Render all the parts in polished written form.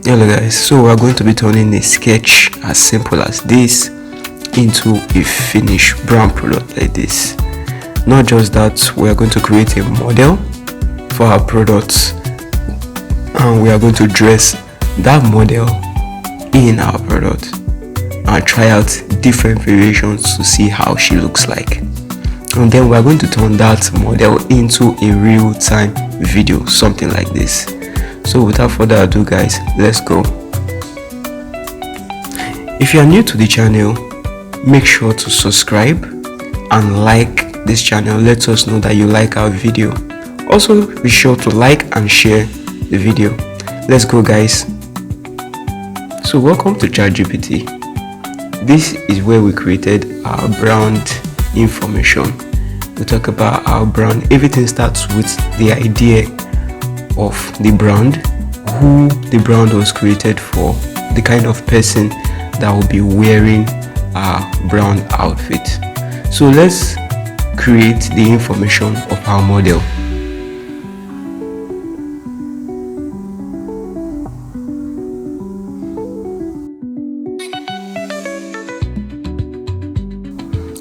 Hello guys, so we're going to be turning a sketch as simple as this into a finished brand product like this. Not just that, we are going to create a model for our products and we are going to dress that model in our product and try out different variations to see how she looks like. And then we are going to turn that model into a real-time video, something like this. So without further ado guys, let's go. If you are new to the channel, make sure to subscribe and like this channel. Let us know that you like our video. Also be sure to like and share the video. Let's go guys. So welcome to ChatGPT. This is where we created our brand information. We talk about our brand. Everything starts with the idea of the brand, who the brand was created for, the kind of person that will be wearing our brand outfit. So let's create the information of our model.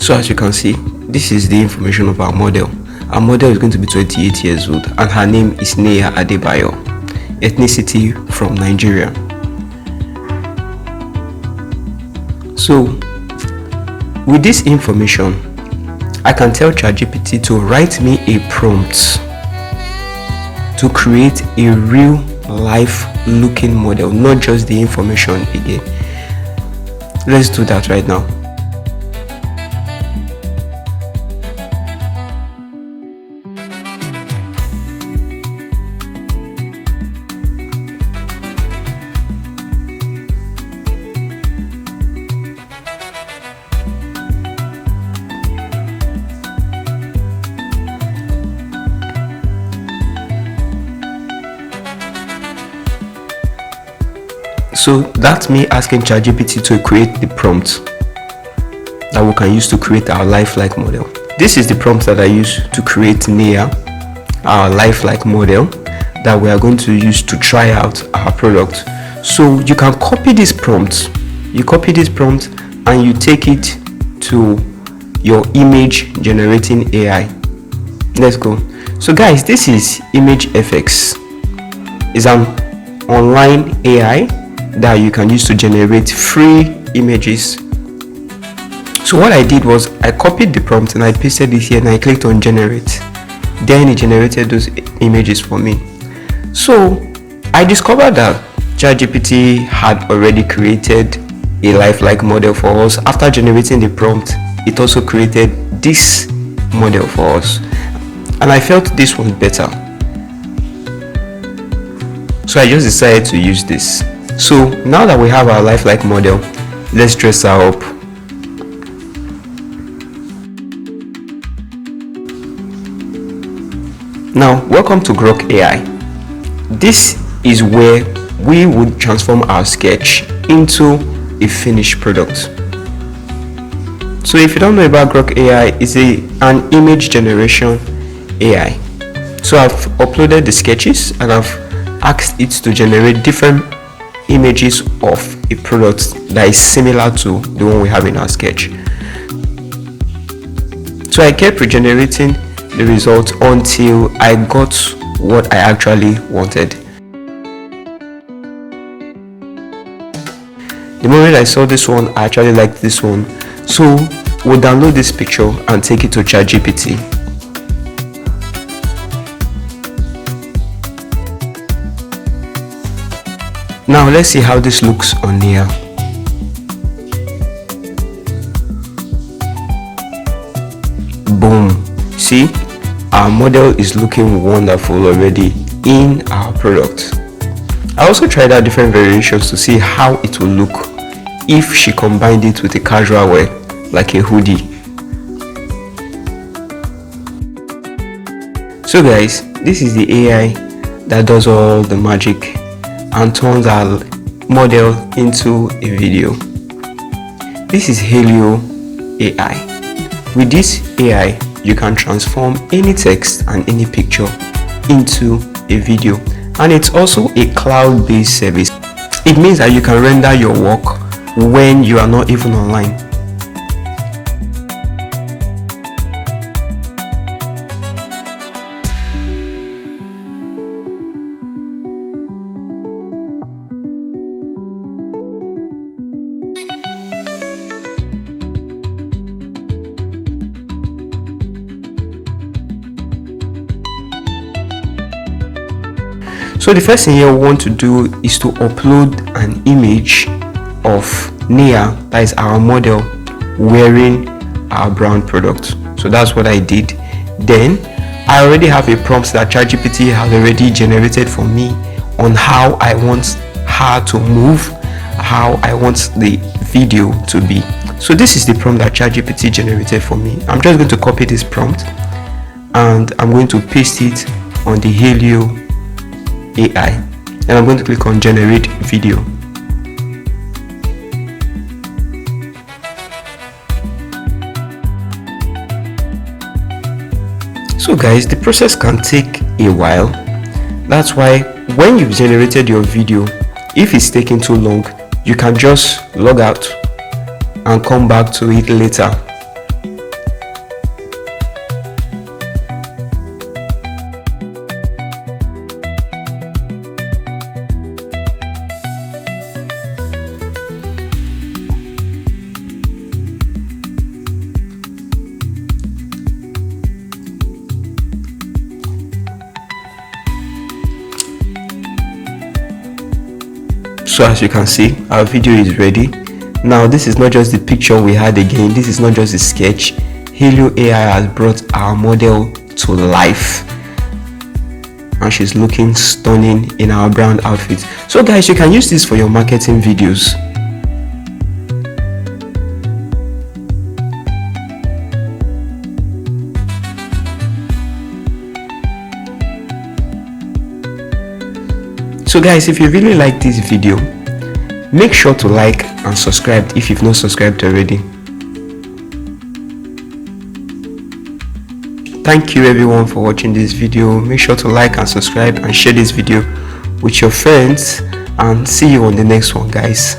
So as you can see, this is the information of our model. Our model is going to be 28 years old and her name is Neya Adebayo. Ethnicity from Nigeria. So with this information, I can tell ChatGPT to write me a prompt to create a real life looking model, not just the information again. Let's do that right now. So that's me asking ChatGPT to create the prompt that we can use to create our lifelike model. This is the prompt that I use to create Neya, our lifelike model that we are going to use to try out our product. So you can copy this prompt. You copy this prompt and you take it to your image generating AI. Let's go. So guys, this is ImageFX. It's an online AI that you can use to generate free images. So what I did was I copied the prompt and I pasted it here and I clicked on generate. Then it generated those images for me. So I discovered that ChatGPT had already created a lifelike model for us. After generating the prompt, it also created this model for us. And I felt this one better. So I just decided to use this. So now that we have our lifelike model, let's dress her up. Now welcome to Grok AI. This is where we would transform our sketch into a finished product. So if you don't know about Grok AI, it's an image generation AI. So I've uploaded the sketches and I've asked it to generate different images of a product that is similar to the one we have in our sketch. So I kept regenerating the results until I got what I actually wanted. The moment I saw this one, I actually liked this one. So we'll download this picture and take it to ChatGPT. Now let's see how this looks on here. Boom. See, our model is looking wonderful already in our product. I also tried out different variations to see how it will look if she combined it with a casual wear like a hoodie. So guys, this is the AI that does all the magic and turns our model into a video. This is Hailuo AI. With this AI, you can transform any text and any picture into a video, and it's also a cloud-based service. It means that you can render your work when you are not even online. So the first thing you want to do is to upload an image of Nia, that is our model, wearing our brand product. So that's what I did. Then I already have a prompt that ChatGPT has already generated for me on how I want her to move, how I want the video to be. So this is the prompt that ChatGPT generated for me. I'm just going to copy this prompt and I'm going to paste it on the Hailuo AI, and I'm going to click on generate video. So guys, the process can take a while. That's why when you've generated your video, if it's taking too long, you can just log out and come back to it later. So as you can see, our video is ready. Now this is not just the picture we had again, this is not just the sketch. Hailuo AI has brought our model to life and she's looking stunning in our brand outfit. So guys, you can use this for your marketing videos. So guys, if you really like this video, make sure to like and subscribe if you've not subscribed already. Thank you everyone for watching this video. Make sure to like and subscribe and share this video with your friends, and see you on the next one, guys.